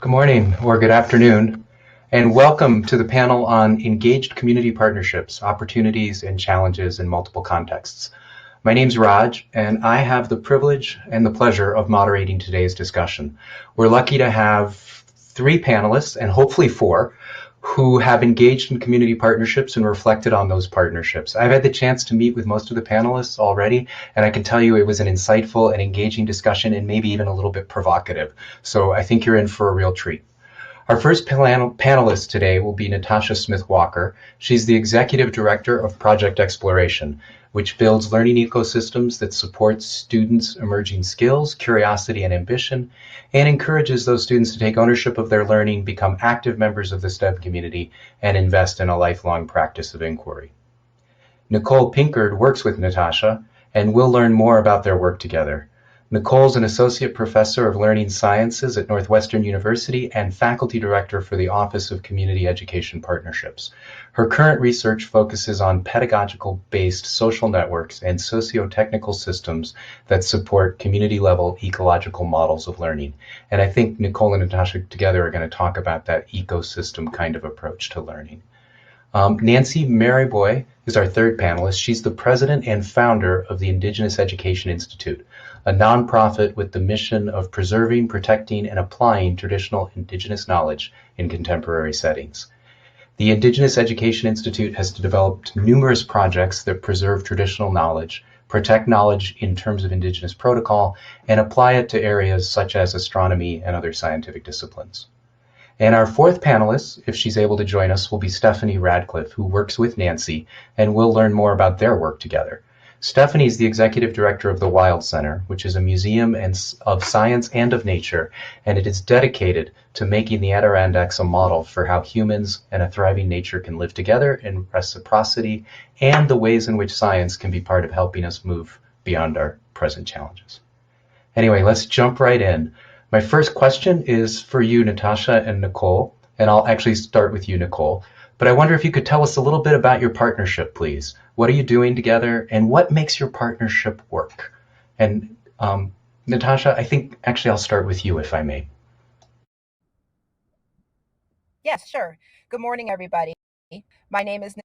Good morning or good afternoon, and welcome to the panel on engaged community partnerships, opportunities and challenges in multiple contexts. My name's Raj, and I have the privilege and the pleasure of moderating today's discussion. We're lucky to have three panelists, and hopefully four, who have engaged in community partnerships and reflected on those partnerships. I've had the chance to meet with most of the panelists already, and I can tell you it was an insightful and engaging discussion and maybe even a little bit provocative. So I think you're in for a real treat. Our first panelist today will be Natasha Smith-Walker. She's the Executive Director of Project Exploration, which builds learning ecosystems that support students' emerging skills, curiosity, and ambition, and encourages those students to take ownership of their learning, become active members of the STEM community, and invest in a lifelong practice of inquiry. Nicole Pinkard works with Natasha, and we'll learn more about their work together. Nicole's an Associate Professor of Learning Sciences at Northwestern University and Faculty Director for the Office of Community Education Partnerships. Her current research focuses on pedagogical-based social networks and socio-technical systems that support community-level ecological models of learning. And I think Nicole and Natasha together are going to talk about that ecosystem kind of approach to learning. Nancy Maryboy is our third panelist. She's the president and founder of the Indigenous Education Institute, a nonprofit with the mission of preserving, protecting, and applying traditional Indigenous knowledge in contemporary settings. The Indigenous Education Institute has developed numerous projects that preserve traditional knowledge, protect knowledge in terms of Indigenous protocol, and apply it to areas such as astronomy and other scientific disciplines. And our fourth panelist, if she's able to join us, will be Stephanie Radcliffe, who works with Nancy, and we'll learn more about their work together. Stephanie is the executive director of the Wild Center, which is a museum of science and of nature, and it is dedicated to making the Adirondacks a model for how humans and a thriving nature can live together in reciprocity and the ways in which science can be part of helping us move beyond our present challenges. Anyway, let's jump right in. My first question is for you, Natasha and Nicole, and I'll actually start with you, Nicole. But I wonder if you could tell us a little bit about your partnership, please. What are you doing together, and what makes your partnership work? And Natasha, I think actually I'll start with you, if I may. Yes, sure. Good morning, everybody. My name is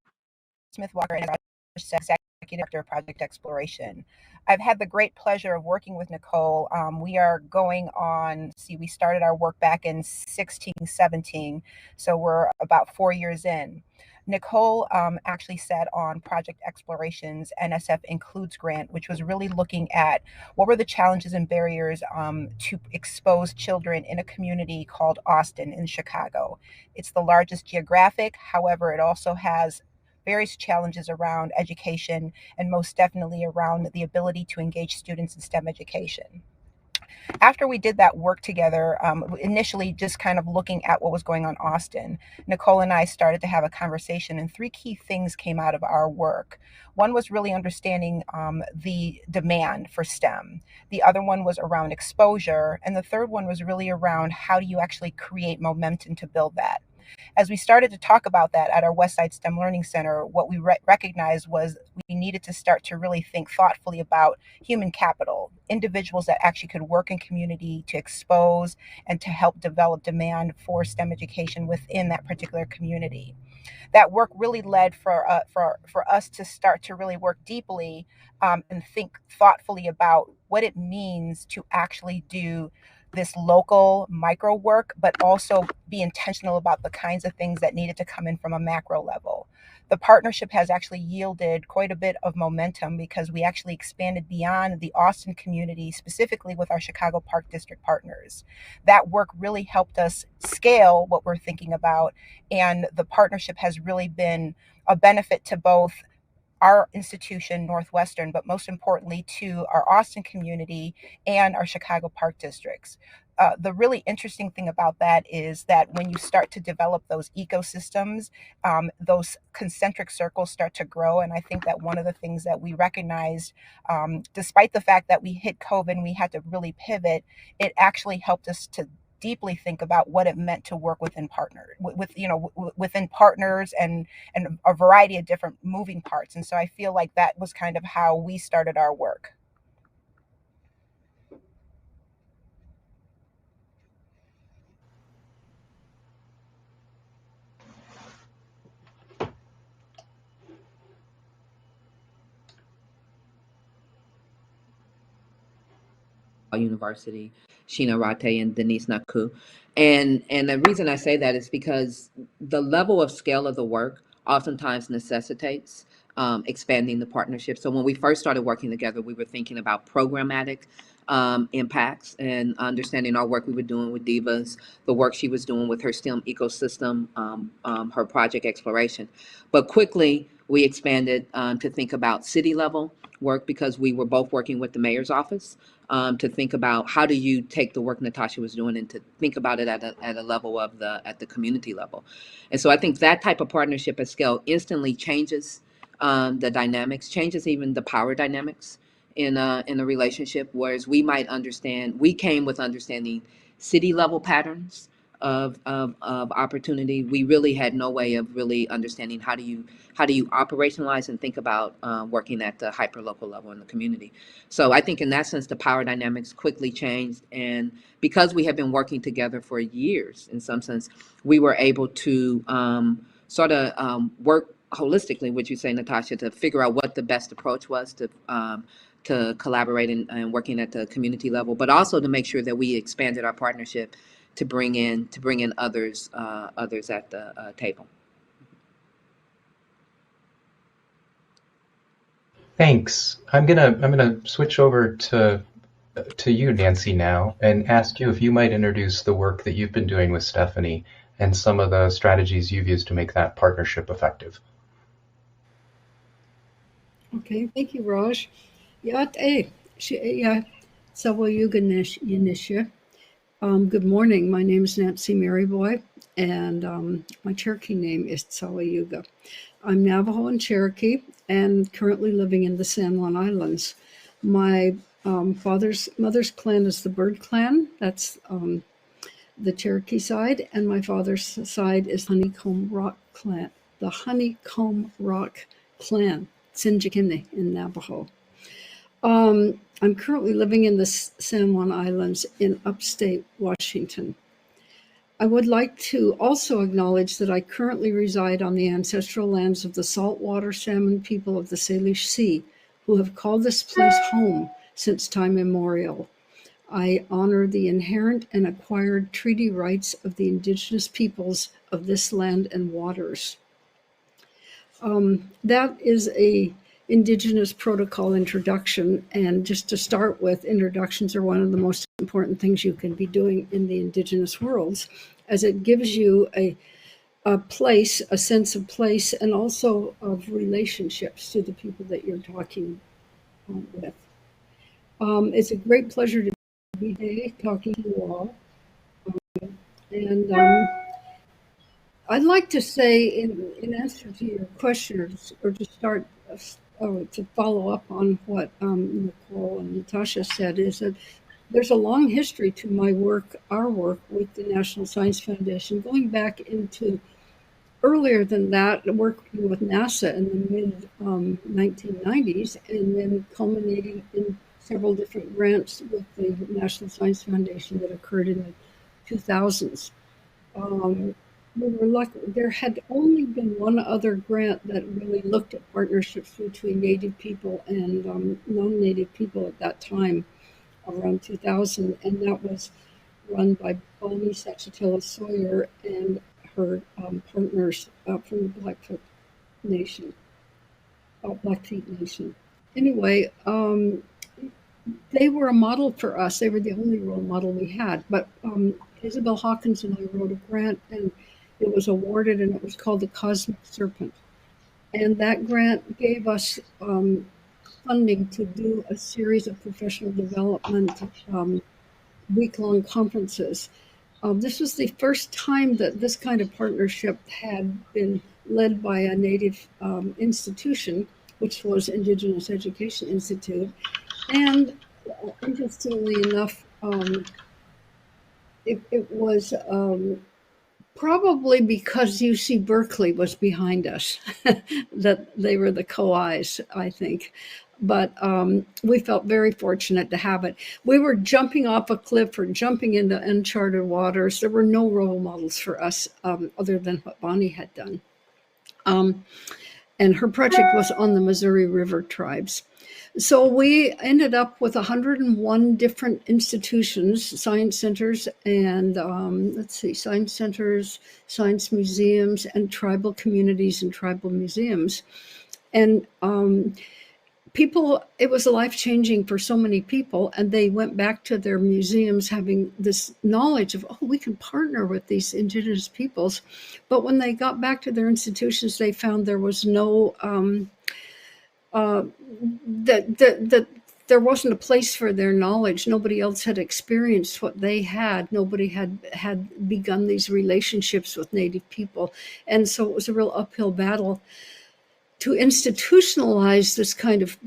Smith Walker, and I'm Executive Director of Project Exploration. I've had the great pleasure of working with Nicole. We are going on, we started our work back in 16, 17, so we're about 4 years in. Nicole actually sat on Project Exploration's NSF Includes grant, which was really looking at what were the challenges and barriers to expose children in a community called Austin in Chicago. It's the largest geographic, however, it also has various challenges around education and most definitely around the ability to engage students in STEM education. After we did that work together, initially just kind of looking at what was going on in Austin, Nicole and I started to have a conversation, and three key things came out of our work. One was really understanding the demand for STEM. The other one was around exposure. And the third one was really around how do you actually create momentum to build that. As we started to talk about that at our Westside STEM Learning Center, what we recognized was we needed to start to really think thoughtfully about human capital, individuals that actually could work in community to expose and to help develop demand for STEM education within that particular community. That work really led for us to start to really work deeply and think thoughtfully about what it means to actually do this local micro work, but also be intentional about the kinds of things that needed to come in from a macro level. The partnership has actually yielded quite a bit of momentum because we actually expanded beyond the Austin community, specifically with our Chicago Park District partners. That work really helped us scale what we're thinking about, and the partnership has really been a benefit to both our institution, Northwestern, but most importantly to our Austin community and our Chicago Park districts. The really interesting thing about that is that when you start to develop those ecosystems, those concentric circles start to grow. And I think that one of the things that we recognized, despite the fact that we hit COVID and we had to really pivot, it actually helped us to deeply think about what it meant to work within within partners and a variety of different moving parts. And so I feel like that was kind of how we started our work. University, Sheena Rate and Denise Naku. And the reason I say that is because the level of scale of the work oftentimes necessitates expanding the partnership. So when we first started working together, we were thinking about programmatic impacts and understanding our work we were doing with Divas, the work she was doing with her STEM ecosystem, her project exploration. But quickly, we expanded to think about city level work because we were both working with the mayor's office to think about how do you take the work Natasha was doing and to think about it at a level of at the community level. And so I think that type of partnership at scale instantly changes the dynamics, changes even the power dynamics in a relationship. Whereas we came with understanding city level patterns of opportunity. We really had no way of really understanding how do you operationalize and think about working at the hyper local level in the community. So I think in that sense, the power dynamics quickly changed. And because we have been working together for years, in some sense, we were able to sort of work holistically, which you say, Natasha, to figure out what the best approach was to collaborate and working at the community level, but also to make sure that we expanded our partnership to bring in others at the table. Thanks. I'm gonna switch over to you, Nancy, now, and ask you if you might introduce the work that you've been doing with Stephanie and some of the strategies you've used to make that partnership effective. Okay, thank you, Raj. Yeah, Sawayuganisha. Good morning. My name is Nancy Maryboy, and my Cherokee name is Tsawayuga. I'm Navajo and Cherokee, and currently living in the San Juan Islands. My mother's clan is the Bird Clan. That's the Cherokee side, and my father's side is Honeycomb Rock Clan. The Honeycomb Rock Clan, Sinjikine in Navajo. I'm currently living in the San Juan Islands in upstate Washington. I would like to also acknowledge that I currently reside on the ancestral lands of the saltwater salmon people of the Salish Sea, who have called this place home since time immemorial. I honor the inherent and acquired treaty rights of the indigenous peoples of this land and waters. That is a Indigenous protocol introduction, and just to start with, introductions are one of the most important things you can be doing in the Indigenous worlds, as it gives you a place, a sense of place, and also of relationships to the people that you're talking with. It's a great pleasure to be here talking to you all. And I'd like to say, in answer to your question, or to start, to follow up on what Nicole and Natasha said, is that there's a long history to our work with the National Science Foundation, going back into earlier than that, working with NASA in the mid 1990s, and then culminating in several different grants with the National Science Foundation that occurred in the 2000s. We were lucky. There had only been one other grant that really looked at partnerships between Native people and non-Native people at that time, around 2000, and that was run by Bonnie Sachitella Sawyer and her partners from the Blackfoot Nation. Anyway, they were a model for us. They were the only role model we had. But Isabel Hawkins and I wrote a grant, and it was awarded, and it was called the Cosmic Serpent. And that grant gave us funding to do a series of professional development week-long conferences. This was the first time that this kind of partnership had been led by a Native institution, which was Indigenous Education Institute. And interestingly enough, it was probably because UC Berkeley was behind us that they were the co-eyes, I think. But we felt very fortunate to have it. We were jumping off a cliff or jumping into uncharted waters. There were no role models for us other than what Bonnie had done. and her project was on the Missouri River tribes. So we ended up with 101 different institutions, science centers, and science centers, science museums, and tribal communities and tribal museums. And it was life-changing for so many people, and they went back to their museums having this knowledge of, oh, we can partner with these indigenous peoples. But when they got back to their institutions, they found there was no that there wasn't a place for their knowledge. Nobody else had experienced what they had. Nobody had begun these relationships with Native people. And so it was a real uphill battle to institutionalize this kind of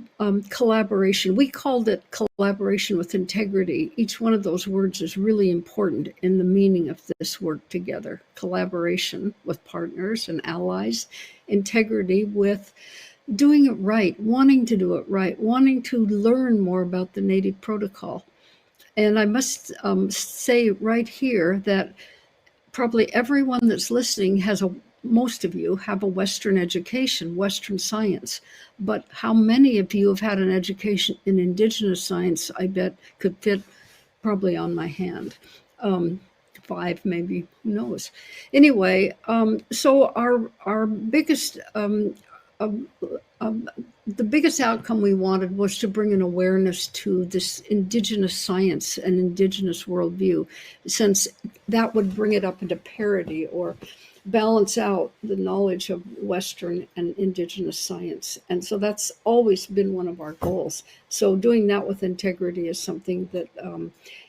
collaboration. We called it collaboration with integrity. Each one of those words is really important in the meaning of this work together. Collaboration with partners and allies, integrity with doing it right, wanting to do it right, wanting to learn more about the Native protocol. And I must say right here that probably everyone that's listening most of you have a Western education, Western science. But how many of you have had an education in Indigenous science, I bet could fit probably on my hand. 5 maybe, who knows. Anyway, so our biggest the biggest outcome we wanted was to bring an awareness to this Indigenous science and Indigenous worldview, since that would bring it up into parity or balance out the knowledge of Western and Indigenous science. And so that's always been one of our goals. So doing that with integrity is something that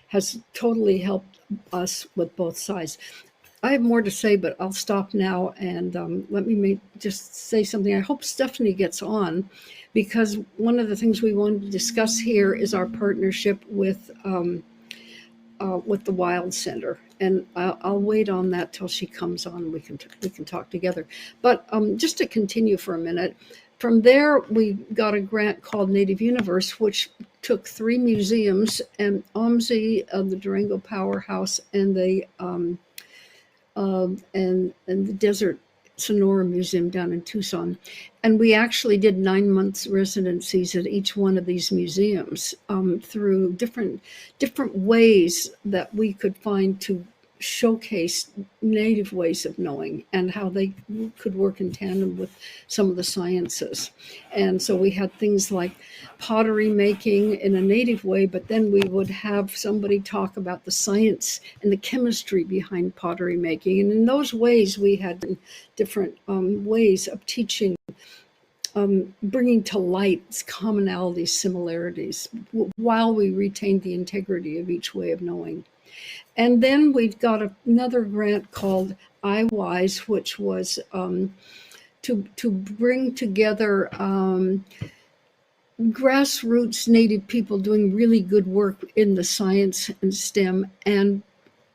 has totally helped us with both sides. I have more to say, but I'll stop now and let me just say something. I hope Stephanie gets on, because one of the things we wanted to discuss here is our partnership with the Wild Center, and I'll wait on that till she comes on. We can talk together. But just to continue for a minute, from there we got a grant called Native Universe, which took 3 museums, and OMSI, the Durango Powerhouse, and the Desert Sonora Museum down in Tucson. And we actually did 9 months residencies at each one of these museums through different ways that we could find to showcase Native ways of knowing and how they could work in tandem with some of the sciences. And so we had things like pottery making in a Native way, but then we would have somebody talk about the science and the chemistry behind pottery making. And in those ways, we had different ways of teaching, bringing to light commonalities, similarities, while we retained the integrity of each way of knowing. And then we've got another grant called AISL, which was to bring together grassroots Native people doing really good work in the science and STEM, and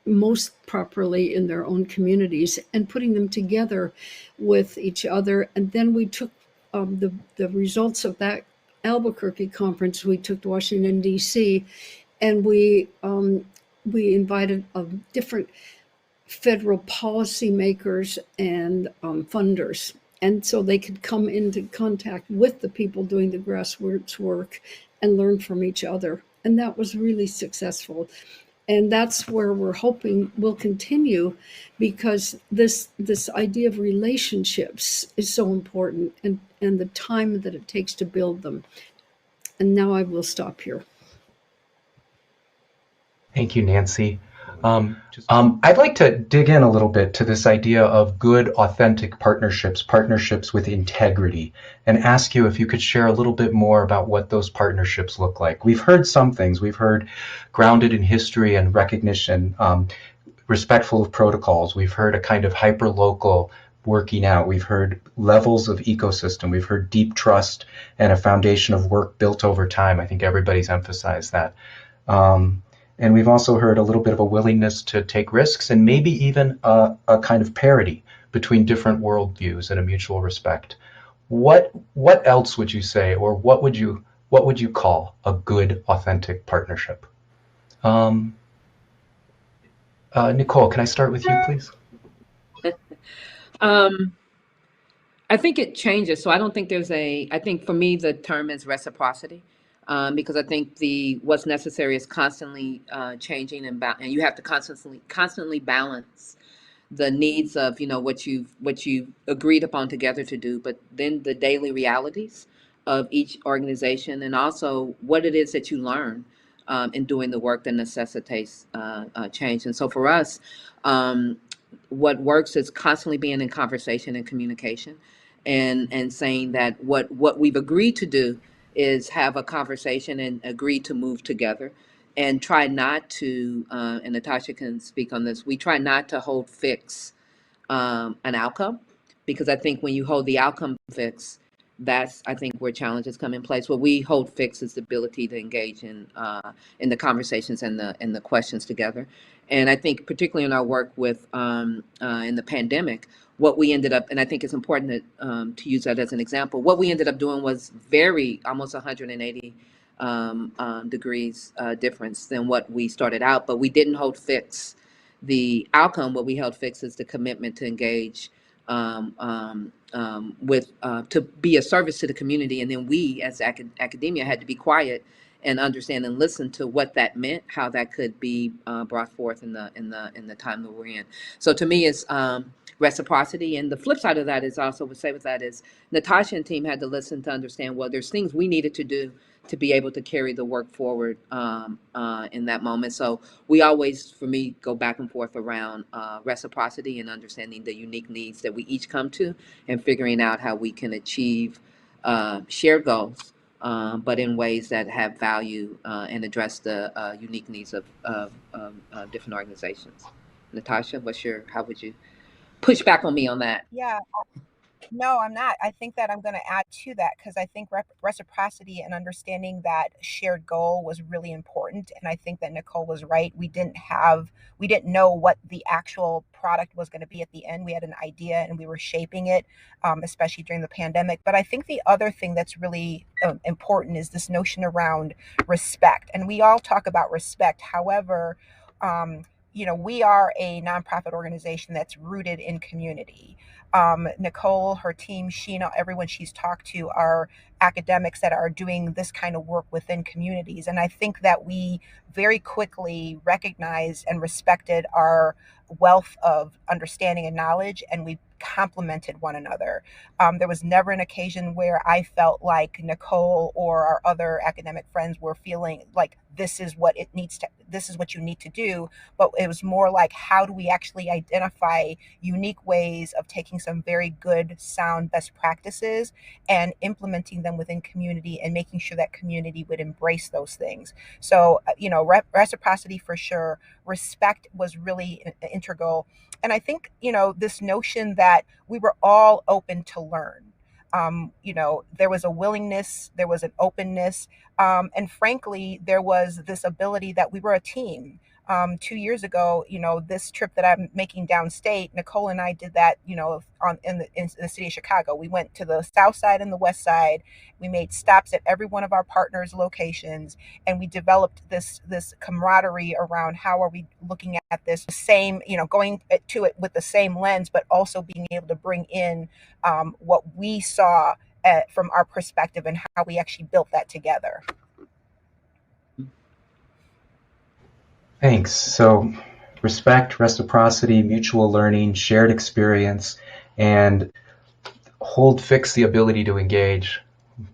most properly in their own communities, and putting them together with each other. And then we took the results of that Albuquerque conference, we took to Washington, D.C., and we invited different federal policymakers and funders. And so they could come into contact with the people doing the grassroots work and learn from each other. And that was really successful. And that's where we're hoping will continue, because this idea of relationships is so important, and the time that it takes to build them. And now I will stop here. Thank you, Nancy. I'd like to dig in a little bit to this idea of good, authentic partnerships with integrity, and ask you if you could share a little bit more about what those partnerships look like. We've heard some things. We've heard grounded in history and recognition, respectful of protocols. We've heard a kind of hyper-local working out. We've heard levels of ecosystem. We've heard deep trust and a foundation of work built over time. I think everybody's emphasized that. And we've also heard a little bit of a willingness to take risks, and maybe even a kind of parity between different worldviews and a mutual respect. What else would you say, or what would you call a good, authentic partnership? Nicole, can I start with you, please? I think it changes. So I don't think I think for me, the term is reciprocity. Because I think what's necessary is constantly changing and you have to constantly balance the needs of what you've agreed upon together to do, but then the daily realities of each organization, and also what it is that you learn in doing the work that necessitates change. And so for us, um, what works is constantly being in conversation and communication, and saying that what we've agreed to do is have a conversation and agree to move together, and try not to, and Natasha can speak on this, we try not to hold fix an outcome, because I think when you hold the outcome fixed, that's, I think, where challenges come in place. What we hold fixed is the ability to engage in the conversations and the questions together. And I think particularly in our work with in the pandemic, what we ended up, and I think it's important to use that as an example. What we ended up doing was very almost 180 degrees difference than what we started out, but we didn't hold fixed the outcome. What we held fixed is the commitment to engage with to be a service to the community, and then we as academia had to be quiet and understand and listen to what that meant, how that could be brought forth in the time that we're in. So to me, it's reciprocity, and the flip side of that is also, would say with that is, Natasha and team had to listen to understand, well, there's things we needed to do to be able to carry the work forward in that moment. So we always, for me, go back and forth around reciprocity and understanding the unique needs that we each come to, and figuring out how we can achieve shared goals, but in ways that have value and address the unique needs of different organizations. Natasha, how would you push back on me on that? Yeah. No, I'm not. I think that I'm going to add to that because I think reciprocity and understanding that shared goal was really important. And I think that Nicole was right. We didn't know what the actual product was going to be at the end. We had an idea and we were shaping it, especially during the pandemic. But I think the other thing that's really important is this notion around respect. And we all talk about respect. However, we are a nonprofit organization that's rooted in community. Nicole, her team, Sheena, everyone she's talked to are academics that are doing this kind of work within communities. And I think that we very quickly recognized and respected our wealth of understanding and knowledge, and we complemented one another. There was never an occasion where I felt like Nicole or our other academic friends were feeling like this is what you need to do. But it was more like, how do we actually identify unique ways of taking some very good, sound best practices and implementing them within community and making sure that community would embrace those things. So, reciprocity for sure. Respect was really integral. And I think, this notion that we were all open to learn. There was a willingness, there was an openness, and frankly, there was this ability that we were a team. 2 years ago, this trip that I'm making downstate, Nicole and I did that, in the city of Chicago. We went to the south side and the west side. We made stops at every one of our partners' locations, and we developed this camaraderie around how are we looking at this same, going to it with the same lens, but also being able to bring in what we saw from our perspective and how we actually built that together. Thanks. So, respect, reciprocity, mutual learning, shared experience, and hold fixed the ability to engage,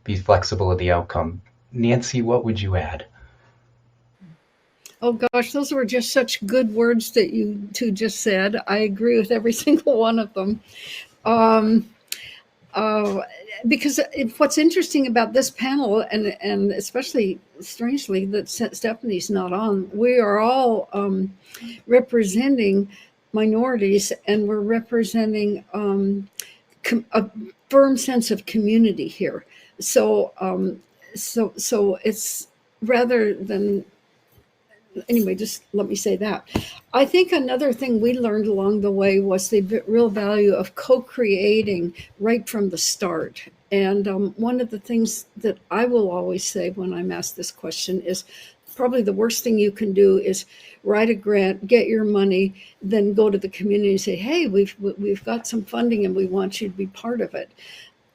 be flexible of the outcome. Nancy, what would you add? Oh gosh, those were just such good words that you two just said. I agree with every single one of them. Um, because what's interesting about this panel, and especially strangely that Stephanie's not on, we are all representing minorities, and we're representing a firm sense of community here. So so it's rather than, anyway, just let me say that. I think another thing we learned along the way was the real value of co-creating right from the start. And one of the things that I will always say when I'm asked this question is, probably the worst thing you can do is write a grant, get your money, then go to the community and say, hey, we've got some funding and we want you to be part of it.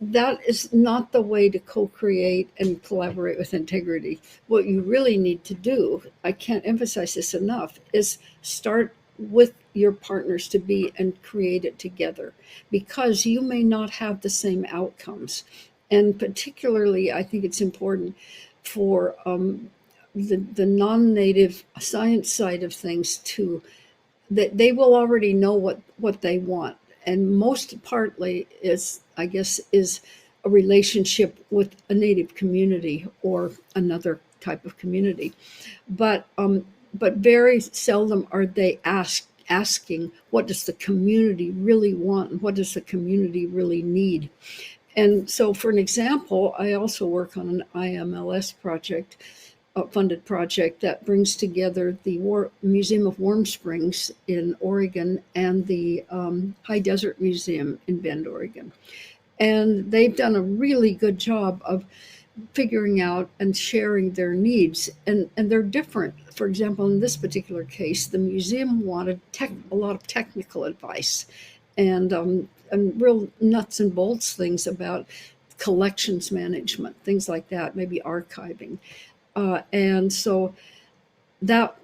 That is not the way to co-create and collaborate with integrity. What you really need to do, I can't emphasize this enough, is start with your partners to be and create it together, because you may not have the same outcomes. And particularly, I think it's important for the non-native science side of things to, that they will already know what they want. And most partly is, I guess, is a relationship with a native community or another type of community. But very seldom are they asking, what does the community really want and what does the community really need? And so, for an example, I also work on an IMLS project, a funded project that brings together the Museum of Warm Springs in Oregon and the High Desert Museum in Bend, Oregon. And they've done a really good job of figuring out and sharing their needs. And they're different. For example, in this particular case, the museum wanted a lot of technical advice and real nuts and bolts things about collections management, things like that, maybe archiving. And so that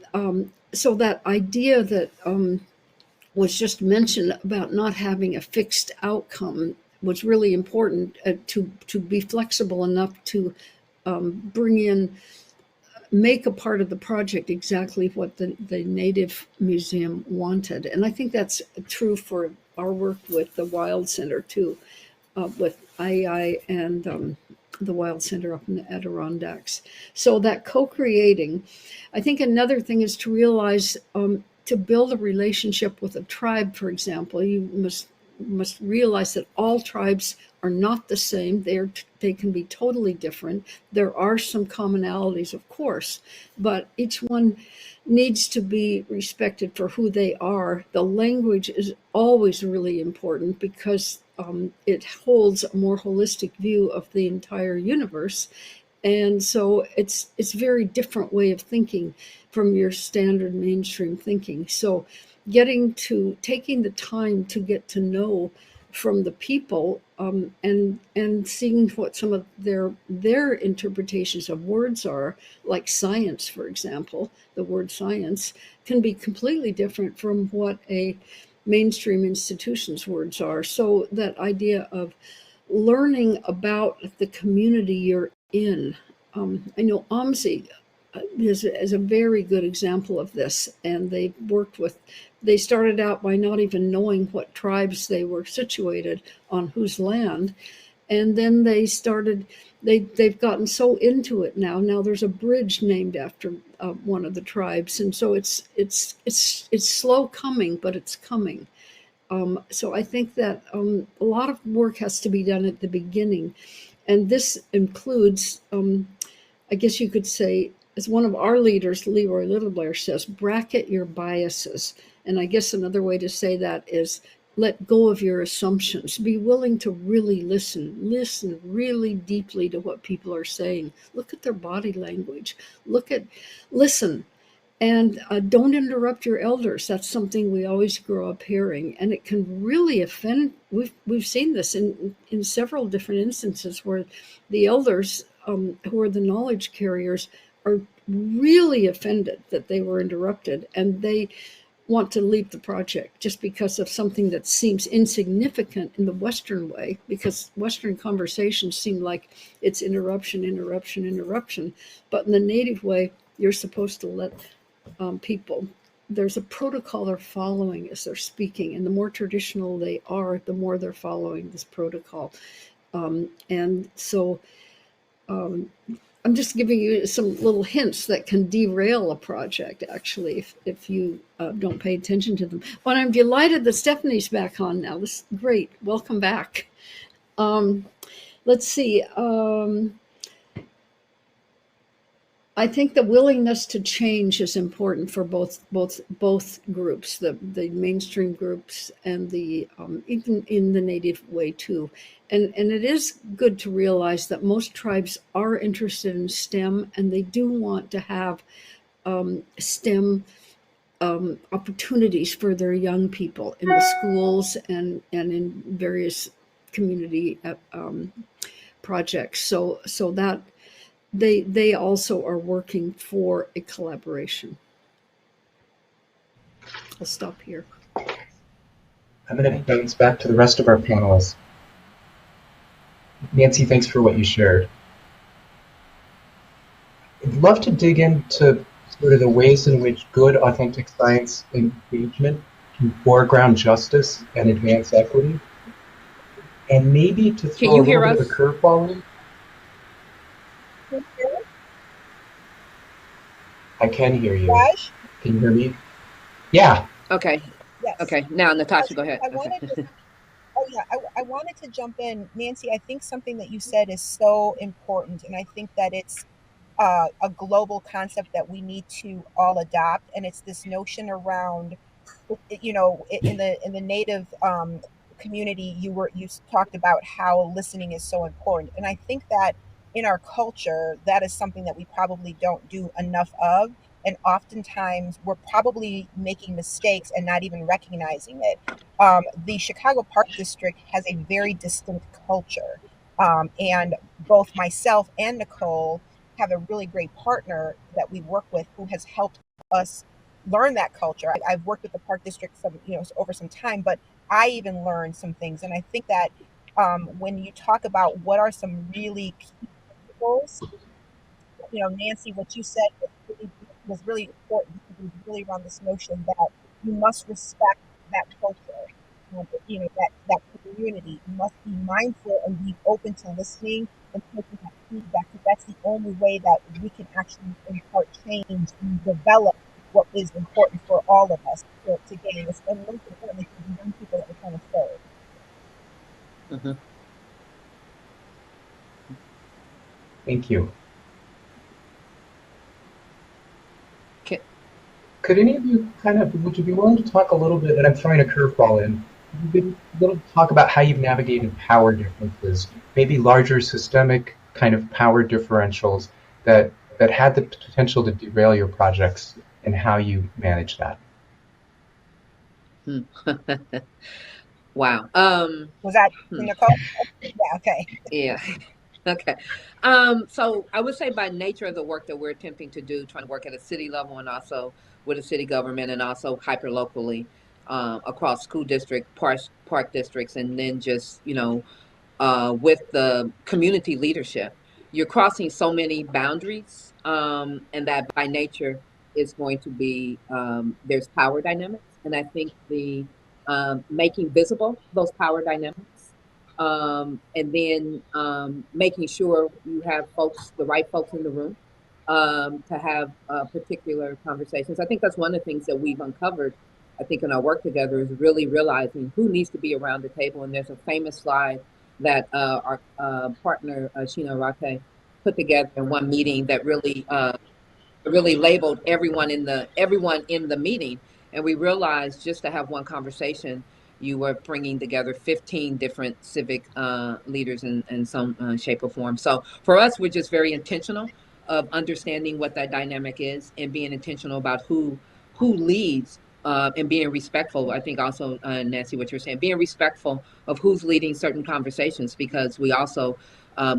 idea that was just mentioned about not having a fixed outcome was really important, to be flexible enough to make a part of the project exactly what the Native Museum wanted. And I think that's true for our work with the Wild Center too, with IEI and the Wild Center up in the Adirondacks. So that co-creating, I think another thing is to realize, to build a relationship with a tribe, for example, you must realize that all tribes are not the same. They can be totally different. There are some commonalities, of course, but each one needs to be respected for who they are. The language is always really important because it holds a more holistic view of the entire universe. And so it's a very different way of thinking from your standard mainstream thinking. So taking the time to get to know from the people, and seeing what some of their interpretations of words are, like science, for example. The word science can be completely different from what a mainstream institution's words are. So that idea of learning about the community you're in. I know OMSI is a very good example of this, and they started out by not even knowing what tribes they were situated on whose land, and then they've gotten so into it now. Now there's a bridge named after one of the tribes, and so it's slow coming, but it's coming. So I think that a lot of work has to be done at the beginning, and this includes, I guess you could say, as one of our leaders, Leroy Littleblair, says, bracket your biases. And I guess another way to say that is let go of your assumptions. Be willing to really listen really deeply to what people are saying. Look at their body language. Listen. And don't interrupt your elders. That's something we always grow up hearing, and it can really offend. We've seen this in several different instances where the elders, who are the knowledge carriers, are really offended that they were interrupted, and they want to leave the project just because of something that seems insignificant in the Western way, because Western conversations seem like it's interruption. But in the Native way, you're supposed to let people, there's a protocol they're following as they're speaking, and the more traditional they are, the more they're following this protocol. And so I'm just giving you some little hints that can derail a project, actually, if you don't pay attention to them. But I'm delighted that Stephanie's back on now. This is great. Welcome back. Let's see. I think the willingness to change is important for both groups, the mainstream groups and the even in the native way too. And it is good to realize that most tribes are interested in STEM, and they do want to have STEM opportunities for their young people in the schools and in various community projects. So that they also are working for a collaboration. I'll stop here. I'm going to bounce back to the rest of our panelists. Nancy, thanks for what you shared. I'd love to dig into sort of the ways in which good, authentic science engagement can foreground justice and advance equity, and maybe to Can throw you a hear little bit us? of a curveball in. I can hear you. Raj? Can you hear me? Yeah. Okay. Yes. Okay. Now, Natasha, go ahead. I Okay. wanted to, oh yeah, I wanted to jump in. Nancy, I think something that you said is so important, and I think that it's a global concept that we need to all adopt, and it's this notion around, in the native community, you talked about how listening is so important, and I think that in our culture, that is something that we probably don't do enough of, and oftentimes we're probably making mistakes and not even recognizing it. The Chicago Park District has a very distinct culture, and both myself and Nicole have a really great partner that we work with who has helped us learn that culture. I've worked with the park district over some time, but I even learned some things. And I think that when you talk about what are some really key principles, Nancy, what you said was really important because it was really around this notion that you must respect that culture, that community. You must be mindful and be open to listening and taking that feedback because that's the only way that we can actually impart change and develop what is important for all of us to gain, and most importantly for the young people that we're trying to serve. Mhm. Thank you. Ca- Could any of you would you be willing to talk a little bit, and I'm throwing a curveball in, would you be willing to talk about how you've navigated power differences, maybe larger systemic kind of power differentials that had the potential to derail your projects, and how you manage that? Hmm. Wow. Was that Hmm. Nicole? Yeah, okay. Yeah. Okay. So I would say by nature of the work that we're attempting to do, trying to work at a city level and also with a city government and also hyper locally across school district, park districts, and then just, with the community leadership. You're crossing so many boundaries, and that by nature is going to be there's power dynamics, and I think the making visible those power dynamics, and then making sure you have the right folks in the room to have particular conversations. I think that's one of the things that we've uncovered. I think in our work together is really realizing who needs to be around the table. And there's a famous slide that our partner Sheena Rate put together in one meeting that really labeled everyone in the meeting, and we realized just to have one conversation you were bringing together 15 different civic leaders in some shape or form. So for us, we're just very intentional of understanding what that dynamic is and being intentional about who leads, and being respectful. I think also, Nancy, what you're saying, being respectful of who's leading certain conversations, because we also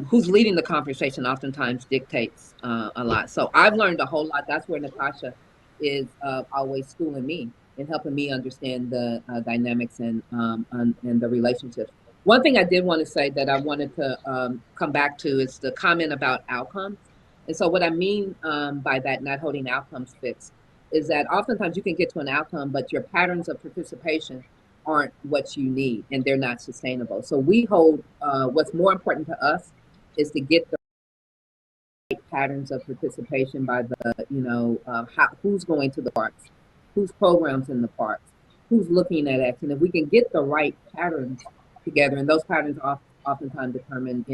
who's leading the conversation oftentimes dictates a lot. So I've learned a whole lot. That's where Natasha is always schooling me and helping me understand the dynamics and the relationships. One thing I did want to say that I wanted to come back to is the comment about outcomes. And so what I mean by that, not holding outcomes fixed, is that oftentimes you can get to an outcome, but your patterns of participation aren't what you need and they're not sustainable. So we hold what's more important to us is to get the right patterns of participation by who's going to the parks, whose programs in the parks, who's looking at action. If we can get the right patterns together, and those patterns are oftentimes determined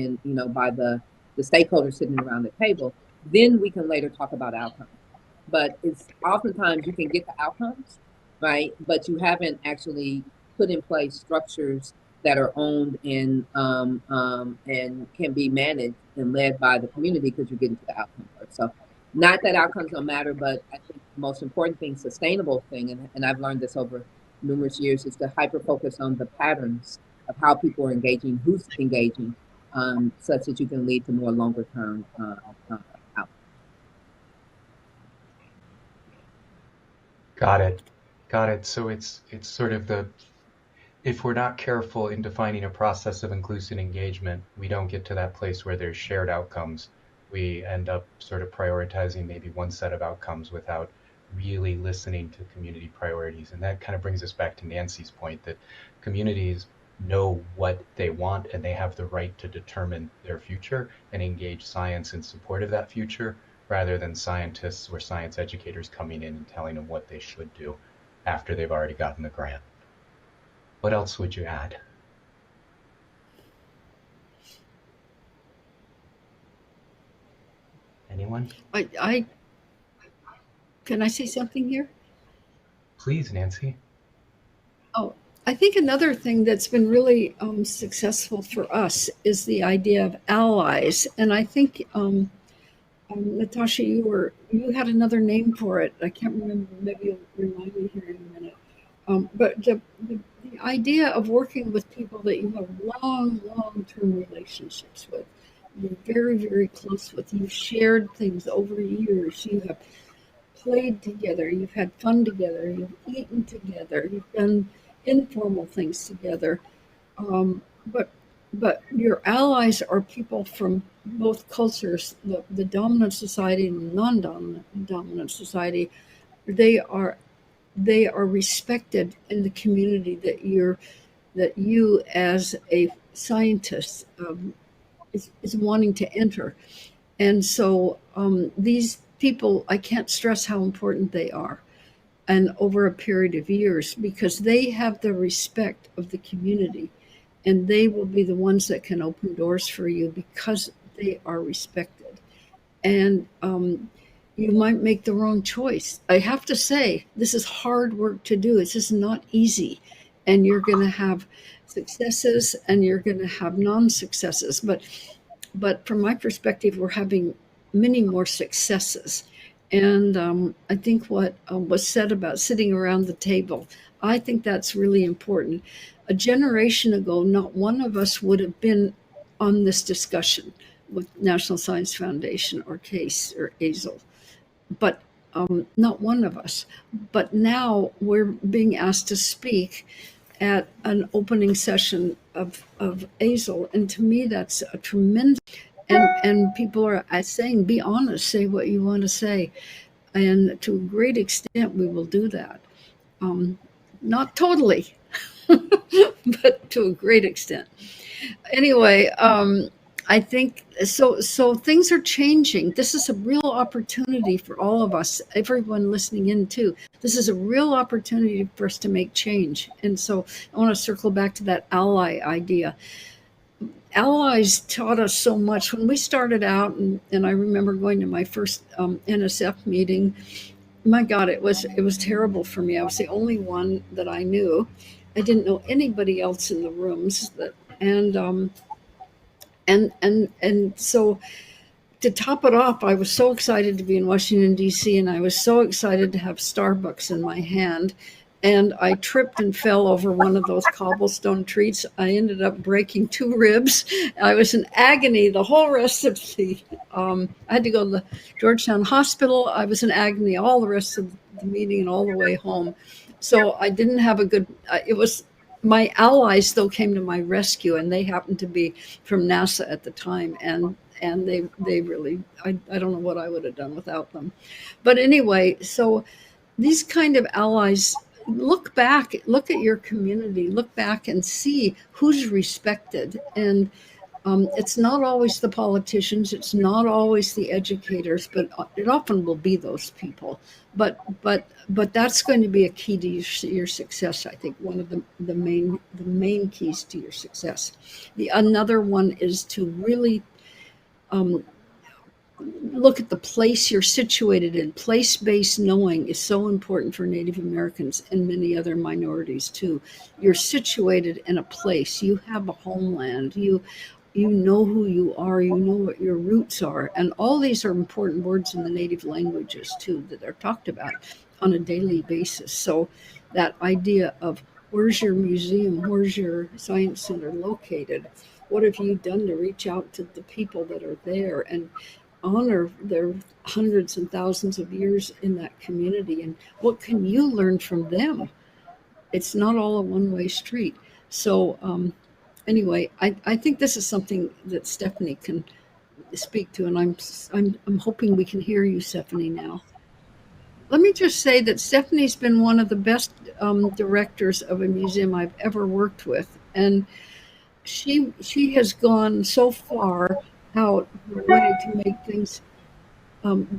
by the stakeholders sitting around the table, Then we can later talk about outcomes. But it's oftentimes you can get the outcomes, right? But you haven't actually put in place structures that are owned and can be managed and led by the community because you're getting to the outcome first. So, not that outcomes don't matter, but I think the most important thing, sustainable thing, and I've learned this over numerous years, is to hyper focus on the patterns of how people are engaging, who's engaging, such that you can lead to more longer term outcomes. Got it. Got it. So it's sort of the if we're not careful in defining a process of inclusive engagement, we don't get to that place where there's shared outcomes. We end up sort of prioritizing maybe one set of outcomes without really listening to community priorities. And that kind of brings us back to Nancy's point that communities know what they want and they have the right to determine their future and engage science in support of that future rather than scientists or science educators coming in and telling them what they should do after they've already gotten the grant. What else would you add? Anyone? I can I say something here? Please, Nancy. Oh, I think another thing that's been really successful for us is the idea of allies, and I think Natasha, you had another name for it. I can't remember. Maybe you'll remind me here in a minute. But the idea of working with people that you have long-term relationships with, you're very, very close with, you've shared things over years, you have played together, you've had fun together, you've eaten together, you've done informal things together. Um, but but your allies are people from both cultures, the dominant society and the non-dominant society. They are they are respected in the community that you as a scientist is wanting to enter. And so these people, I can't stress how important they are, and over a period of years, because they have the respect of the community, and they will be the ones that can open doors for you because they are respected. And you might make the wrong choice. I have to say, this is hard work to do. It's just not easy. And you're going to have successes and you're going to have non-successes. But from my perspective, we're having many more successes. And I think what was said about sitting around the table, I think that's really important. A generation ago, not one of us would have been on this discussion with National Science Foundation or CASE or AISL, but not one of us. But now we're being asked to speak at an opening session of AISL, and to me that's a tremendous. And people are saying, be honest, say what you want to say, and to a great extent we will do that. Not totally, but to a great extent. Anyway, I think so. So things are changing. This is a real opportunity for all of us, everyone listening in too. This is a real opportunity for us to make change. And so I want to circle back to that ally idea. Allies taught us so much when we started out, and I remember going to my first NSF meeting. My God, it was terrible for me. I was the only one that I knew. I didn't know anybody else in the rooms that, and so to top it off, I was so excited to be in Washington, D.C., and I was so excited to have Starbucks in my hand. And I tripped and fell over one of those cobblestone treats. I ended up breaking 2 ribs. I was in agony the whole rest of the, I had to go to the Georgetown Hospital. I was in agony all the rest of the meeting and all the way home. So I didn't have a good, it was, my allies though came to my rescue, and they happened to be from NASA at the time. And they really, I don't know what I would have done without them. But anyway, so these kind of allies, look back, look at your community, look back and see who's respected. And it's not always the politicians, it's not always the educators, but it often will be those people. But that's going to be a key to your success. I think one of the main keys to your success. The another one is to really look at the place you're situated in. Place-based knowing is so important for Native Americans and many other minorities too. You're situated in a place. You have a homeland. You know who you are. You know what your roots are, and all these are important words in the native languages too that are talked about on a daily basis. So that idea of where's your museum, where's your science center located, what have you done to reach out to the people that are there and honor their hundreds and thousands of years in that community, and what can you learn from them? It's not all a one-way street. So anyway, I think this is something that Stephanie can speak to, and I'm hoping we can hear you, Stephanie, now. Let me just say that Stephanie's been one of the best directors of a museum I've ever worked with, and she has gone so far out her way to make things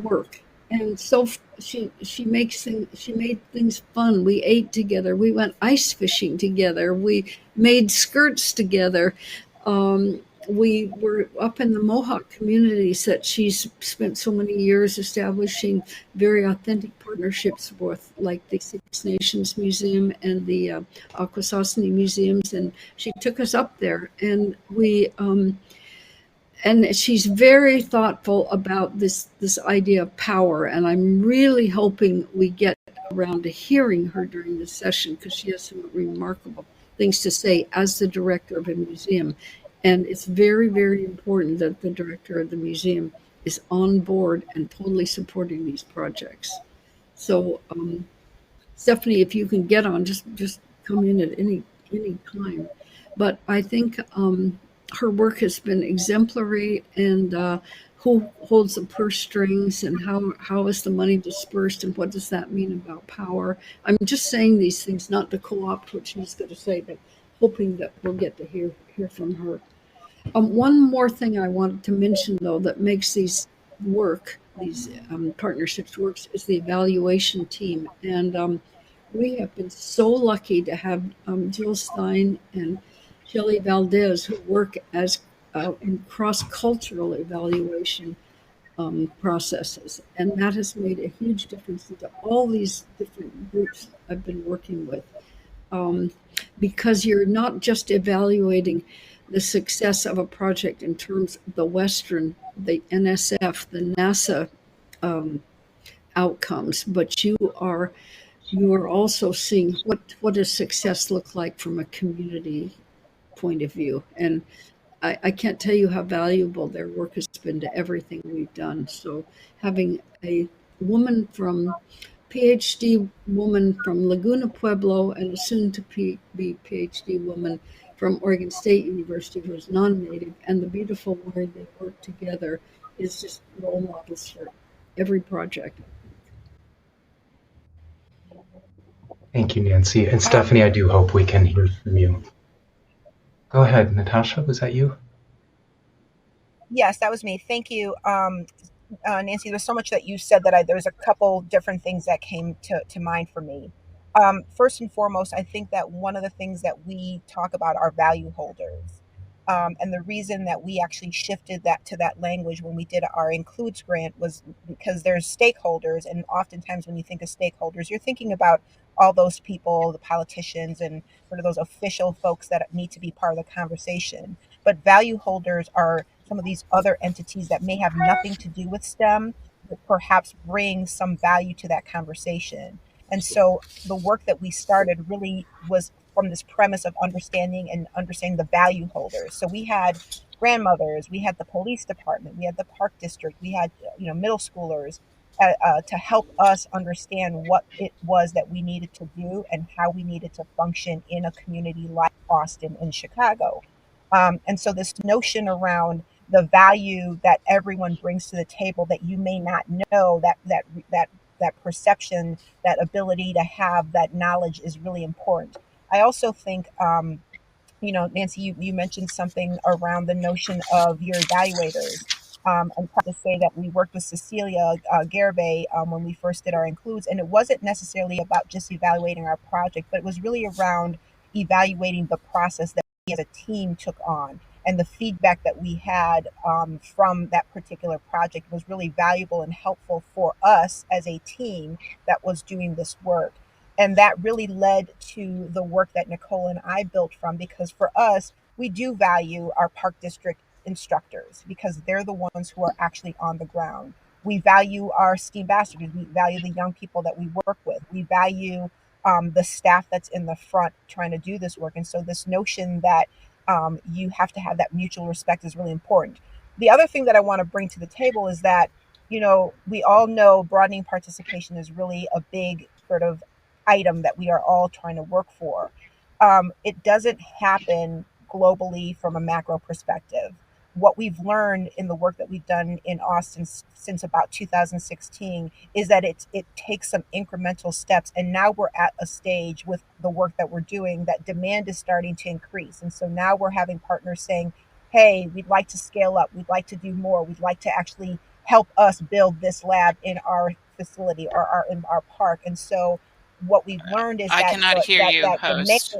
work. And so she made things fun. We ate together. We went ice fishing together. We made skirts together. We were up in the Mohawk communities that she's spent so many years establishing very authentic partnerships with, like the Six Nations Museum and the Akwesasne Museums. And she took us up there, and and she's very thoughtful about this idea of power, and I'm really hoping we get around to hearing her during this session, because she has some remarkable things to say as the director of a museum. And it's very, very important that the director of the museum is on board and totally supporting these projects. So Stephanie, if you can get on, just come in at any time. But I think her work has been exemplary, and who holds the purse strings, and how is the money dispersed, and what does that mean about power? I'm just saying these things not to co-opt what she's going to say, but hoping that we'll get to hear from her. One more thing I wanted to mention, though, that makes these partnerships works, is the evaluation team. And we have been so lucky to have Jill Stein and Shelley Valdez, who work as in cross-cultural evaluation processes. And that has made a huge difference to all these different groups I've been working with. Because you're not just evaluating the success of a project in terms of the NSF, the NASA outcomes, but you are also seeing what does success look like from a community point of view. And I can't tell you how valuable their work has been to everything we've done. So having a PhD woman from Laguna Pueblo, and a soon to be PhD woman from Oregon State University who is non-native, and the beautiful way they work together is just role models for every project. Thank you, Nancy. And Stephanie, I do hope we can hear from you. Go ahead, Natasha, was that you? Yes, that was me. Thank you, Nancy. There's so much that you said that there was a couple different things that came to mind for me. First and foremost, I think that one of the things that we talk about are value holders. And the reason that we actually shifted that to that language when we did our Includes grant was because there's stakeholders. And oftentimes when you think of stakeholders, you're thinking about all those people, the politicians, and sort of those official folks that need to be part of the conversation. But value holders are some of these other entities that may have nothing to do with STEM, but perhaps bring some value to that conversation. And so the work that we started really was from this premise of understanding the value holders. So we had grandmothers, we had the police department, we had the park district, we had middle schoolers to help us understand what it was that we needed to do and how we needed to function in a community like Austin and Chicago. And so this notion around the value that everyone brings to the table that you may not know, that perception, that ability to have that knowledge is really important. I also think, Nancy, you mentioned something around the notion of your evaluators. I'm proud to say that we worked with Cecilia Garibay when we first did our Includes, and it wasn't necessarily about just evaluating our project, but it was really around evaluating the process that we as a team took on. and the feedback that we had from that particular project was really valuable and helpful for us as a team that was doing this work. And that really led to the work that Nicole and I built from, because for us, we do value our park district instructors because they're the ones who are actually on the ground. We value our ski ambassadors. We value the young people that we work with. We value the staff that's in the front trying to do this work. And so, this notion that you have to have that mutual respect is really important. The other thing that I want to bring to the table is that, we all know broadening participation is really a big sort of item that we are all trying to work for. It doesn't happen globally from a macro perspective. What we've learned in the work that we've done in Austin since about 2016 is that it takes some incremental steps, and now we're at a stage with the work that we're doing that demand is starting to increase. And so now we're having partners saying, hey, we'd like to scale up, we'd like to do more, we'd like to actually help us build this lab in our facility or in our park. And so what we've learned is I that cannot hear you, that demand, host.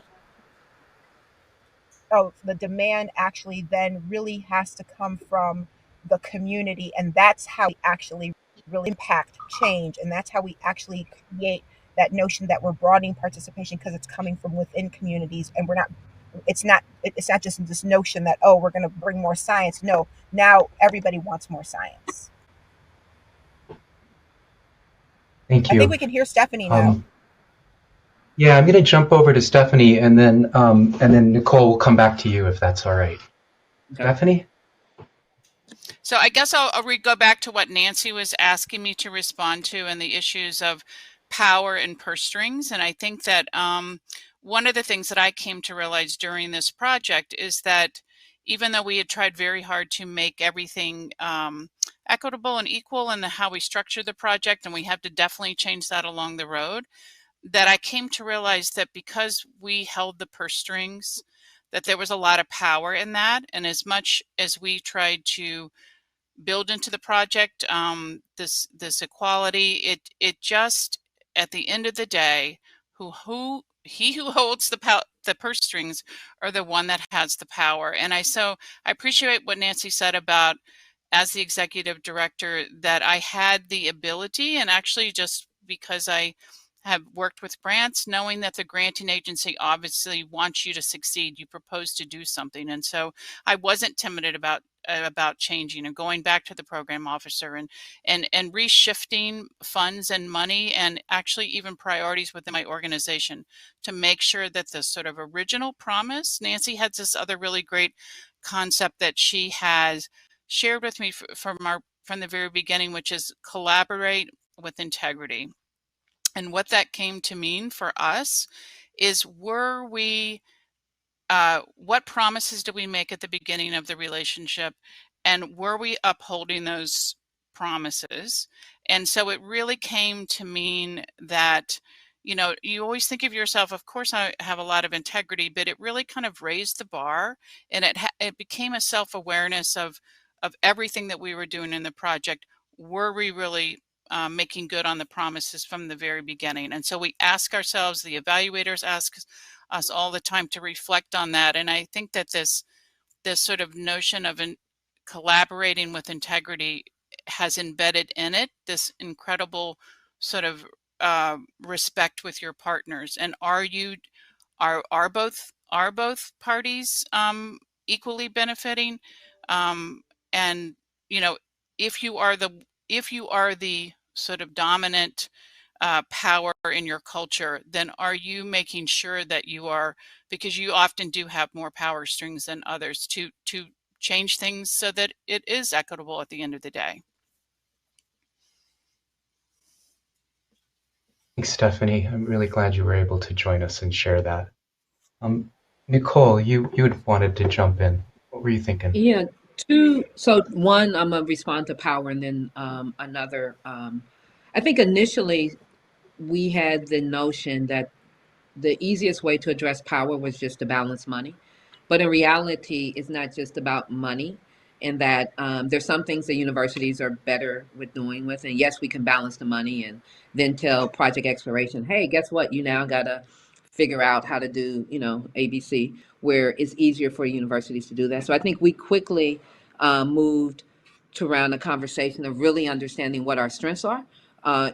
the demand actually then really has to come from the community, and that's how we actually really impact change, and that's how we actually create that notion that we're broadening participation, because it's coming from within communities, and we're not it's not just this notion that, oh, we're going to bring more science. No, now everybody wants more science. Thank I think you. we can hear Stephanie now. Yeah, I'm going to jump over to Stephanie, and then Nicole will come back to you if that's all right. Okay. Stephanie? So I guess I'll go back to what Nancy was asking me to respond to, and the issues of power and purse strings. And I think that one of the things that I came to realize during this project is that even though we had tried very hard to make everything equitable and equal in how we structure the project, and we have to definitely change that along the road, that I came to realize that because we held the purse strings, that there was a lot of power in that. And as much as we tried to build into the project this equality, it just, at the end of the day, who holds the purse strings are the one that has the power. And I appreciate what Nancy said about, as the executive director, that I had the ability, and actually just because I have worked with grants, knowing that the granting agency obviously wants you to succeed, you propose to do something. And so I wasn't timid about changing and going back to the program officer and reshifting funds and money, and actually even priorities within my organization, to make sure that the sort of original promise. Nancy had this other really great concept that she has shared with me from the very beginning, which is collaborate with integrity. And what that came to mean for us is, what promises did we make at the beginning of the relationship, and were we upholding those promises? And so it really came to mean that, you always think of yourself, of course I have a lot of integrity, but it really kind of raised the bar, and it became a self-awareness of everything that we were doing in the project. Were we really making good on the promises from the very beginning? And so we ask ourselves, the evaluators ask us all the time to reflect on that. And I think that this sort of notion of collaborating with integrity has embedded in it this incredible sort of respect with your partners. And are both parties equally benefiting? And if you are the sort of dominant power in your culture, then are you making sure that you are, because you often do have more power strings than others, to change things so that it is equitable at the end of the day? Thanks, Stephanie. I'm really glad you were able to join us and share that. Nicole, you had wanted to jump in. What were you thinking? Yeah, so one, I'm gonna respond to power, and then another. I think initially we had the notion that the easiest way to address power was just to balance money. But in reality, it's not just about money, and that there's some things that universities are better with doing with. And yes, we can balance the money and then tell project exploration, hey, guess what? You now got to figure out how to do, ABC, where it's easier for universities to do that. So I think we quickly moved to around a conversation of really understanding what our strengths are,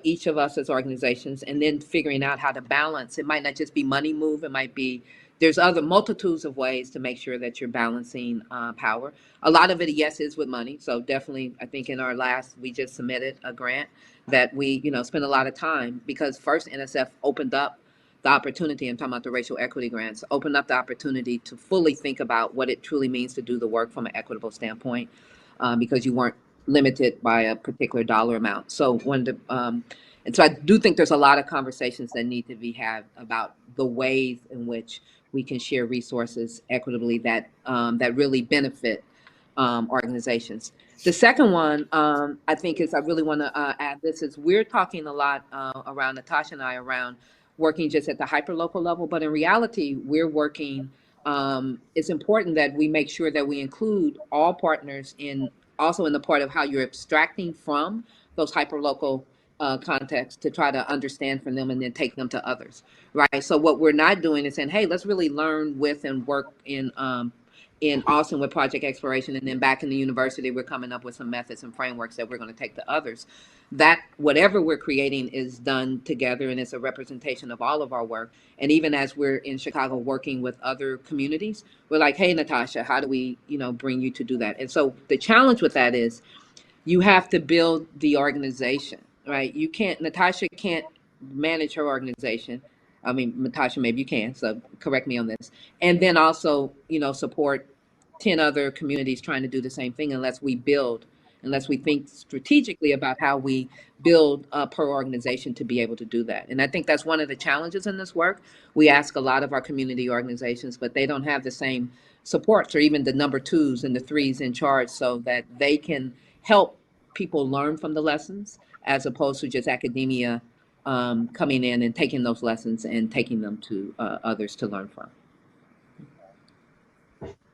each of us as organizations, and then figuring out how to balance. It might not just be money move, it might be there's other multitudes of ways to make sure that you're balancing power. A lot of it, yes, is with money. So definitely, I think in our last, we just submitted a grant that we, spent a lot of time because first NSF opened up the opportunity, I'm talking about the racial equity grants, opened up the opportunity to fully think about what it truly means to do the work from an equitable standpoint, because you weren't limited by a particular dollar amount. So and so I do think there's a lot of conversations that need to be had about the ways in which we can share resources equitably that really benefit organizations. The second one, I think, is I really want to add this is we're talking a lot around Natasha and I around working just at the hyperlocal level, but in reality, we're working. It's important that we make sure that we include all partners in also in the part of how you're abstracting from those hyperlocal contexts to try to understand from them and then take them to others, right? So what we're not doing is saying, hey, let's really learn with and work in Austin with project exploration, and then back in the university, we're coming up with some methods and frameworks that we're going to take to others. That whatever we're creating is done together, and it's a representation of all of our work. And even as we're in Chicago working with other communities, we're like, hey, Natasha, how do we, bring you to do that? And so the challenge with that is you have to build the organization, right? Natasha can't manage her organization. I mean, Natasha, maybe you can, so correct me on this. And then also, support 10 other communities trying to do the same thing unless we think strategically about how we build per organization to be able to do that. And I think that's one of the challenges in this work. We ask a lot of our community organizations, but they don't have the same supports or even the number twos and the threes in charge so that they can help people learn from the lessons as opposed to just academia coming in and taking those lessons and taking them to others to learn from.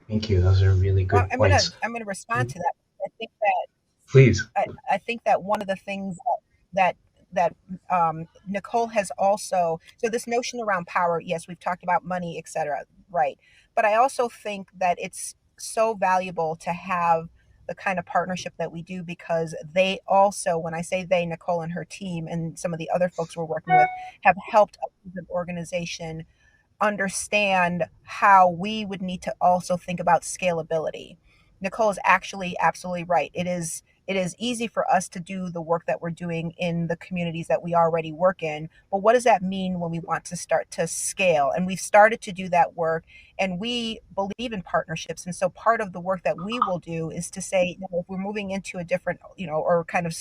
Thank you. Those are really good points. I'm gonna respond to that. I think that Please. I think that one of the things that Nicole has also, so this notion around power, yes, we've talked about money, etc., right? But I also think that it's so valuable to have the kind of partnership that we do because they also, when I say they, Nicole and her team and some of the other folks we're working with, have helped us as an organization understand how we would need to also think about scalability. Nicole is actually absolutely right. It is easy for us to do the work that we're doing in the communities that we already work in, but what does that mean when we want to start to scale? And we've started to do that work, and we believe in partnerships. And so part of the work that we will do is to say, if we're moving into a different, or kind of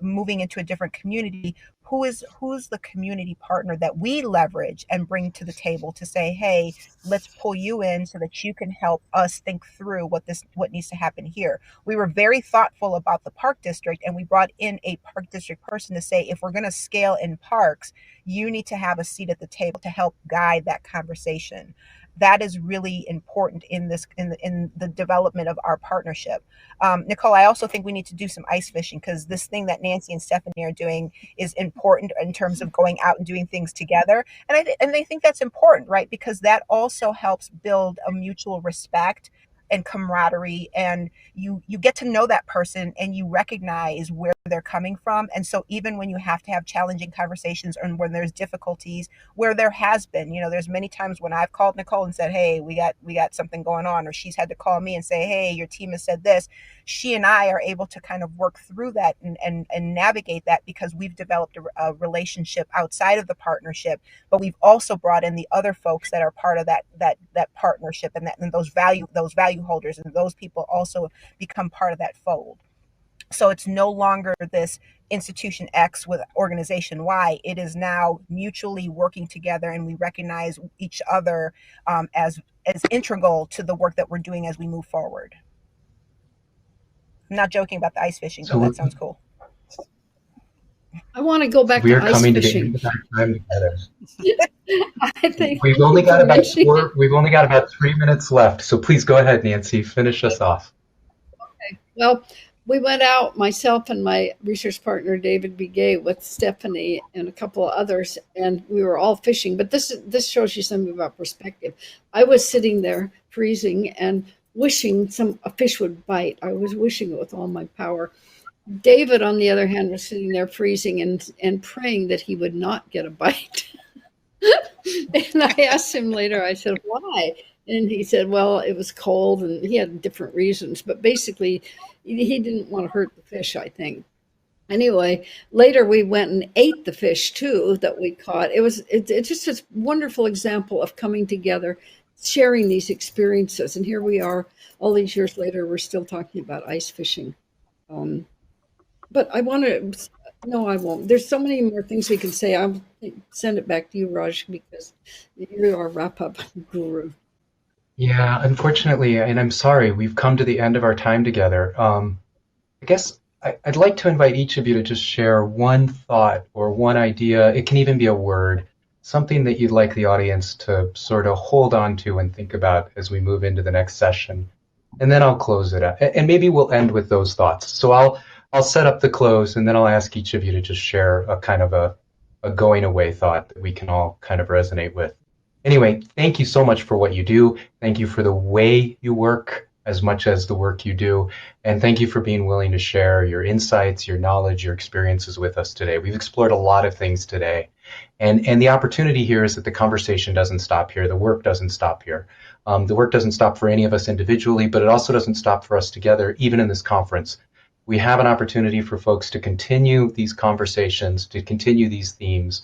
moving into a different community, who's the community partner that we leverage and bring to the table to say, hey, let's pull you in so that you can help us think through what needs to happen here. We were very thoughtful about the park district, and we brought in a park district person to say, if we're going to scale in parks, you need to have a seat at the table to help guide that conversation. That is really important in the development of our partnership. Nicole, I also think we need to do some ice fishing because this thing that Nancy and Stephanie are doing is important in terms of going out and doing things together. And they think that's important, right? Because that also helps build a mutual respect and camaraderie, and you get to know that person and you recognize where they're coming from. And so even when you have to have challenging conversations and when there's difficulties, where there has been, there's many times when I've called Nicole and said, hey, we got something going on, or she's had to call me and say, hey, your team has said this. She and I are able to kind of work through that and navigate that because we've developed a relationship outside of the partnership, but we've also brought in the other folks that are part of that partnership, and those value holders, and those people also become part of that fold. So it's no longer this institution X with organization Y. It is now mutually working together, and we recognize each other as integral to the work that we're doing as we move forward. I'm not joking about the ice fishing, but that sounds cool. I want to go back we to are ice coming fishing. to the end of our time together. I think We've only got about 3 minutes left. So please go ahead, Nancy. Finish us off. well, we went out, myself and my research partner David Begay, with Stephanie and a couple of others, and we were all fishing. But this shows you something about perspective. I was sitting there freezing and wishing a fish would bite. I was wishing it with all my power. David, on the other hand, was sitting there freezing and praying that he would not get a bite. And I asked him later, I said, why? And he said, well, it was cold, and he had different reasons. But basically, he didn't want to hurt the fish, I think. Anyway, later we went and ate the fish too that we caught. It's just a wonderful example of coming together, sharing these experiences. And here we are, all these years later, we're still talking about ice fishing. But I want to, no, I won't. There's so many more things we can say. I'll send it back to you, Raj, because you're our wrap-up guru. Yeah, unfortunately, and I'm sorry, we've come to the end of our time together. I guess I'd like to invite each of you to just share one thought or one idea. It can even be a word, something that you'd like the audience to sort of hold on to and think about as we move into the next session. And then I'll close it up. And maybe we'll end with those thoughts. So I'll set up the close, and then I'll ask each of you to just share a kind of a going away thought that we can all kind of resonate with. Anyway, thank you so much for what you do. Thank you for the way you work as much as the work you do. And thank you for being willing to share your insights, your knowledge, your experiences with us today. We've explored a lot of things today. And the opportunity here is that the conversation doesn't stop here. The work doesn't stop here. The work doesn't stop for any of us individually, but it also doesn't stop for us together, even in this conference. We have an opportunity for folks to continue these conversations, to continue these themes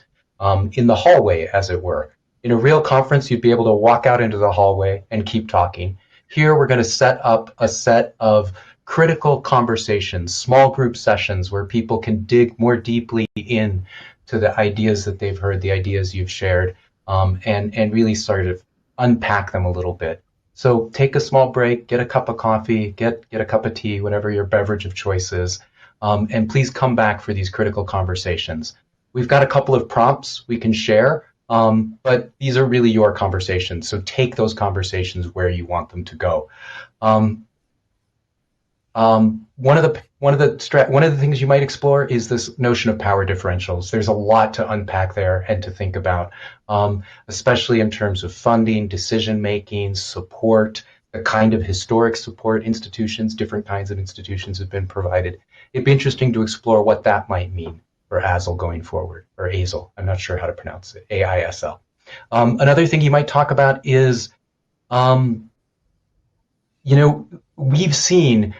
in the hallway, as it were. In a real conference, you'd be able to walk out into the hallway and keep talking. Here, we're going to set up a set of critical conversations, small group sessions where people can dig more deeply in to the ideas that they've heard, the ideas you've shared, and really sort of unpack them a little bit. So take a small break, get a cup of coffee, get a cup of tea, whatever your beverage of choice is, and please come back for these critical conversations. We've got a couple of prompts we can share. But these are really your conversations, so take those conversations where you want them to go. One of the things you might explore is this notion of power differentials. There's a lot to unpack there and to think about, especially in terms of funding, decision making, support, the kind of historic support institutions, different kinds of institutions have been provided. It'd be interesting to explore what that might mean for AISL going forward, or AISL. I'm not sure how to pronounce it, AISL. Another thing you might talk about is, we've seen,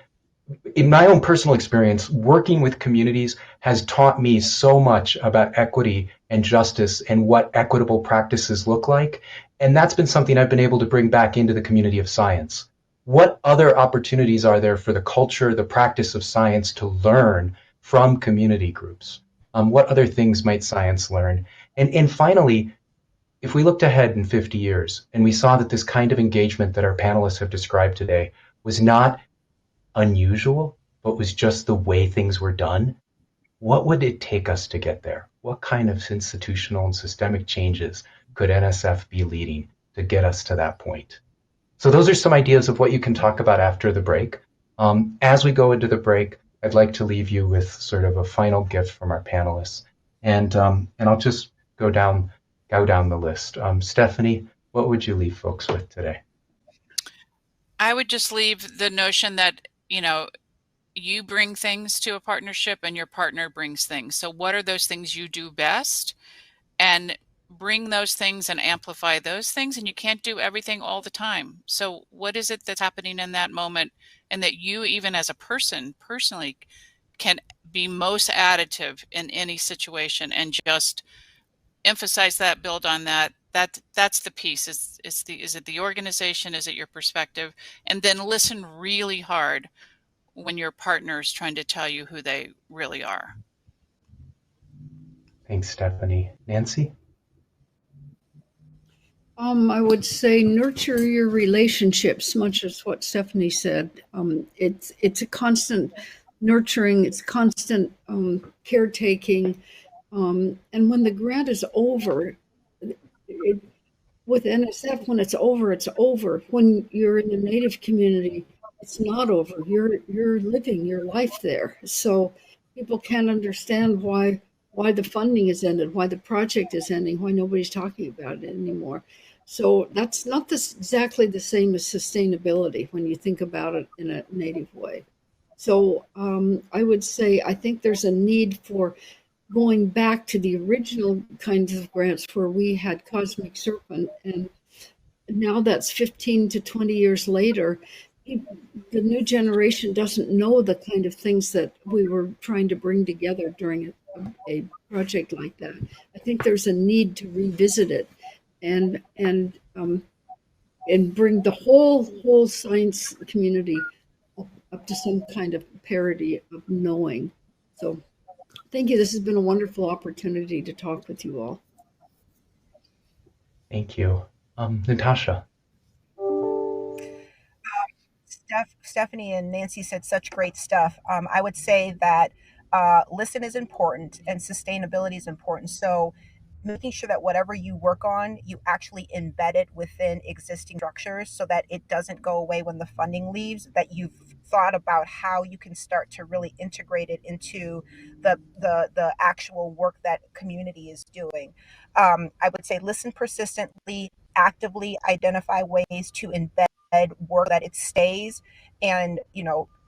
in my own personal experience, working with communities has taught me so much about equity and justice and what equitable practices look like. And that's been something I've been able to bring back into the community of science. What other opportunities are there for the culture, the practice of science to learn from community groups? What other things might science learn? And finally, if we looked ahead in 50 years and we saw that this kind of engagement that our panelists have described today was not unusual, but was just the way things were done, what would it take us to get there? What kind of institutional and systemic changes could NSF be leading to get us to that point? So those are some ideas of what you can talk about after the break. As we go into the break, I'd like to leave you with sort of a final gift from our panelists. And I'll just go down the list. Stephanie, what would you leave folks with today? I would just leave the notion that, you bring things to a partnership and your partner brings things. So what are those things you do best? And bring those things and amplify those things. And you can't do everything all the time. So what is it that's happening in that moment, and that you, even as a person, personally, can be most additive in any situation, and just emphasize that, build on that. That's the piece. Is it the organization? Is it your perspective? And then listen really hard when your partner is trying to tell you who they really are. Thanks, Stephanie. Nancy? I would say nurture your relationships, much as what Stephanie said. It's a constant nurturing, it's constant caretaking. And when the grant is over, with NSF, when it's over, it's over. When you're in the Native community, it's not over. You're living your life there. So people can't understand why the funding is ended, why the project is ending, why nobody's talking about it anymore. So that's not exactly the same as sustainability when you think about it in a native way. So I would say I think there's a need for going back to the original kinds of grants where we had Cosmic Serpent, and now that's 15 to 20 years later, the new generation doesn't know the kind of things that we were trying to bring together during a project like that. I think there's a need to revisit it and and bring the whole science community up to some kind of parity of knowing. So thank you. This has been a wonderful opportunity to talk with you all. Thank you. Natasha. Stephanie and Nancy said such great stuff. I would say that listen is important and sustainability is important. So making sure that whatever you work on, you actually embed it within existing structures so that it doesn't go away when the funding leaves, that you've thought about how you can start to really integrate it into the actual work that community is doing. I would say listen persistently, actively identify ways to embed work that it stays, and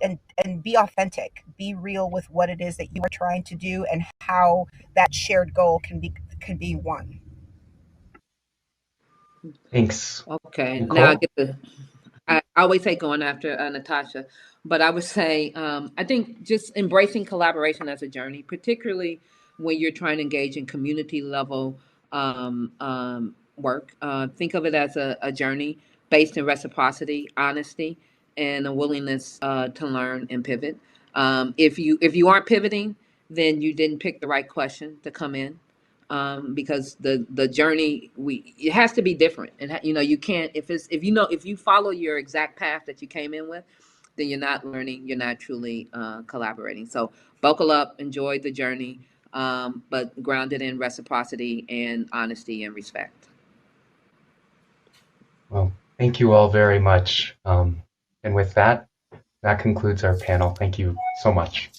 and be authentic, be real with what it is that you are trying to do and how that shared goal can be won. Thanks. Okay, now I Nicole? get the. I always say going after Natasha, but I would say I think just embracing collaboration as a journey, particularly when you're trying to engage in community level work. Think of it as a journey based in reciprocity, honesty, and a willingness to learn and pivot. If you aren't pivoting, then you didn't pick the right question to come in, because the journey it has to be different, and you can't, if you follow your exact path that you came in with, then you're not learning, you're not truly collaborating. So buckle up, enjoy the journey, but grounded in reciprocity and honesty and respect. Well, thank you all very much. And with that, that concludes our panel. Thank you so much.